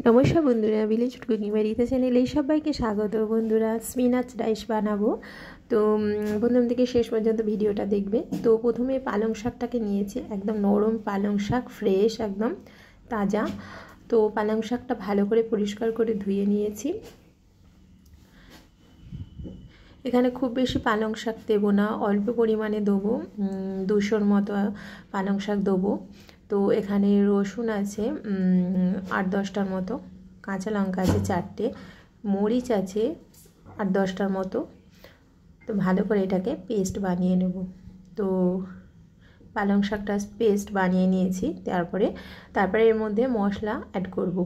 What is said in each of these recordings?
নমস্কার বন্ধুরা, village cooking বাড়িতে চ্যানেলে সবাইকে স্বাগত। বন্ধুরা, স্পিনাচ রাইস বানাবো, তো প্রথম থেকে শেষ পর্যন্ত ভিডিওটা দেখবে। তো প্রথমে পালং শাকটাকে নিয়েছি, একদম নরম পালং শাক, ফ্রেশ একদম তাজা। তো পালং শাকটা ভালো করে পরিষ্কার করে ধুয়ে নিয়েছি। এখানে খুব বেশি পালং শাক দেবো না, অল্প পরিমাণে দেবো, 200 মতো পালং শাক দেবো। তো এখানে রসুন আছে 8-10টার মতো, কাঁচা লঙ্কা আছে 4টে, মরিচ আছে 8-10টার মতো। তো ভালো করে এটাকে পেস্ট বানিয়ে নেব। তো পালং শাকটা পেস্ট বানিয়ে নিয়েছি। তারপরে এর মধ্যে মশলা অ্যাড করব।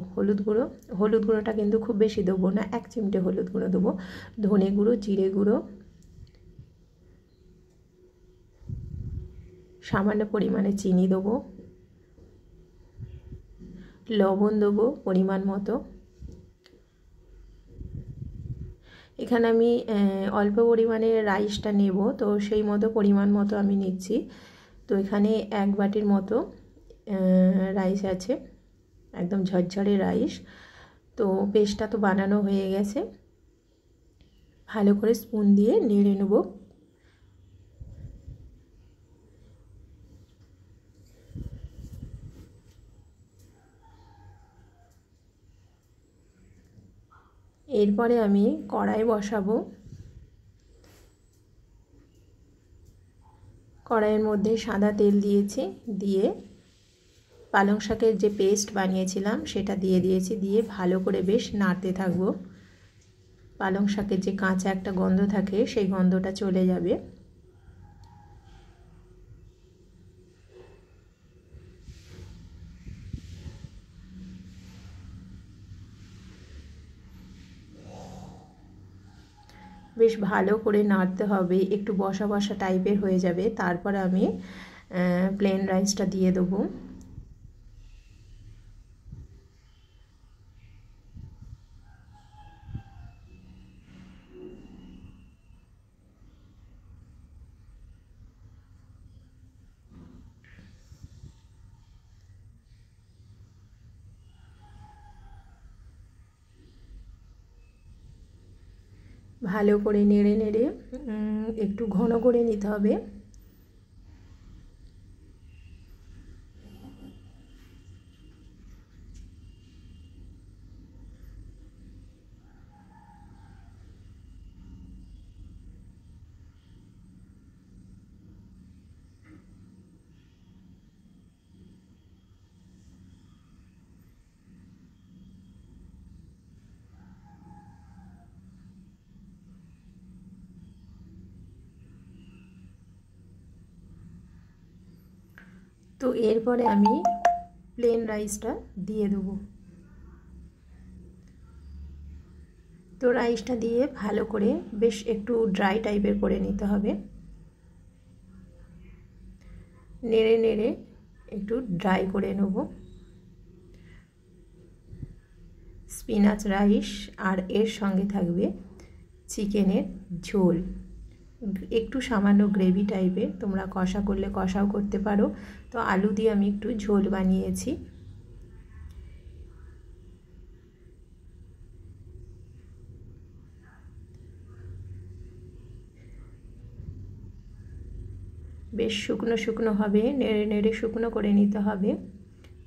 হলুদ গুঁড়োটা কিন্তু খুব বেশি দেবো না, 1 চিমটে হলুদ গুঁড়ো দেবো। ধনে গুঁড়ো, জিরে গুঁড়ো, সামান্য পরিমাণে চিনি দেবো, লবণ দেবো পরিমাণ মতো। এখানে আমি অল্প পরিমাণে রাইসটা নেব, তো সেই মতো পরিমাণ মতো আমি নিচ্ছি। তো এখানে 1 বাটির মতো রাইস আছে, একদম ঝরঝরে রাইস। তো পেস্টটা তো বানানো হয়ে গেছে, ভালো করে স্পুন দিয়ে নেড়ে নেব। এরপরে আমি কড়াই বসাবো। কড়াইয়ের মধ্যে সাদা তেল দিয়েছি, দিয়ে পালং শাকের যে পেস্ট বানিয়েছিলাম সেটা দিয়ে দিয়েছি, দিয়ে ভালো করে বেশ নাড়তে থাকবো। পালং শাকের যে কাঁচা একটা গন্ধ থাকে, সেই গন্ধটা চলে যাবে। বেশ ভালো করে নাড়তে হবে, একটু বসা বসা টাইপের হয়ে যাবে। তারপর আমি প্লেন রাইসটা দিয়ে দেবো। ভালো করে নেড়ে নেড়ে একটু ঘন করে নিতে হবে। তো এরপরে আমি প্লেন রাইসটা দিয়ে দেবো। তো রাইসটা দিয়ে ভালো করে বেশ একটু ড্রাই টাইপের করে নিতে হবে। নেড়ে নেড়ে একটু ড্রাই করে নেব। স্পিনাচ রাইস আর এর সঙ্গে থাকবে চিকেনের ঝোল, একটু সামান্য গ্রেভি টাইপের। তোমরা কষা করলে কষাও করতে পারো। তো আলু দিয়ে আমি একটু ঝোল বানিয়েছি। বেশ শুকনো শুকনো হবে, নেড়ে নেড়ে শুকনো করে নিতে হবে।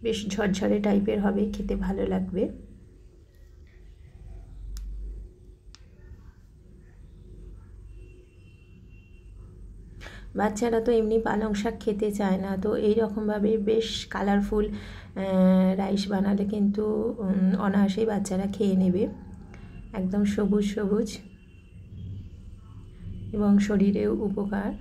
বেশ ঝরঝরে টাইপের হবে, খেতে ভালো লাগবে। বাচ্চারা তো এমনি পালং শাক খেতে চায় না, তো এই রকমভাবে বেশ কালারফুল রাইস বানালে কিন্তু অনায়াসেই বাচ্চারা খেয়ে নেবে। একদম সবুজ সবুজ এবং শরীরেও উপকার।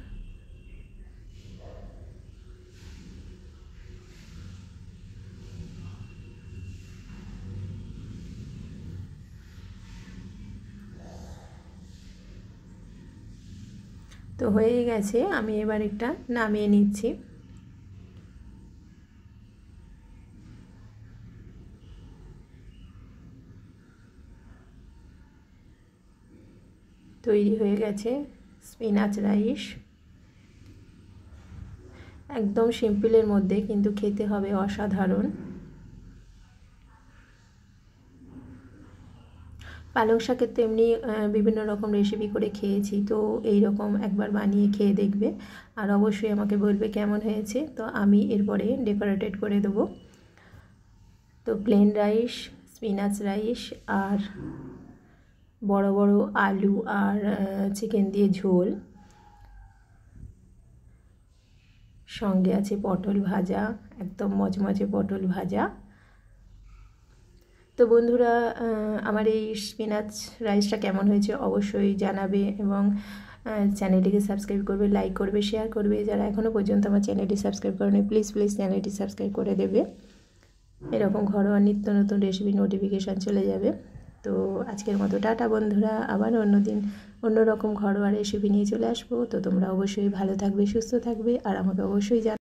তো হয়ে গেছে, আমি এবার একটা নামিয়ে নিচ্ছি। তৈরি হয়ে গেছে স্পিনাচ রাইস। একদম সিম্পলের মধ্যে, কিন্তু খেতে হবে অসাধারণ। পালং শাকের তো এমনি বিভিন্ন রকম রেসিপি করে খেয়েছি, তো এই রকম একবার বানিয়ে খেয়ে দেখবে আর অবশ্যই আমাকে বলবে কেমন হয়েছে। তো আমি এরপরে ডেকোরেটেড করে দেবো। তো প্লেন রাইস, স্পিনাচ রাইস আর বড় বড় আলু আর চিকেন দিয়ে ঝোল, সঙ্গে আছে পটল ভাজা, একদম মচমচে পটল ভাজা। তো বন্ধুরা, আমার এই স্পিনাচ রাইসটা কেমন হয়েছে অবশ্যই জানাবে এবং চ্যানেলটিকে সাবস্ক্রাইব করবে, লাইক করবে, শেয়ার করবে। যারা এখনও পর্যন্ত আমার চ্যানেলটি সাবস্ক্রাইব করেনি প্লিজ চ্যানেলটি সাবস্ক্রাইব করে দেবে। এরকম ঘরোয়া নিত্য নতুন রেসিপি নোটিফিকেশান চলে যাবে। তো আজকের মতো টাটা বন্ধুরা, আবার অন্যদিন অন্যরকম ঘরোয়া রেসিপি নিয়ে চলে আসবো। তো তোমরা অবশ্যই ভালো থাকবে, সুস্থ থাকবে আর আমাকে অবশ্যই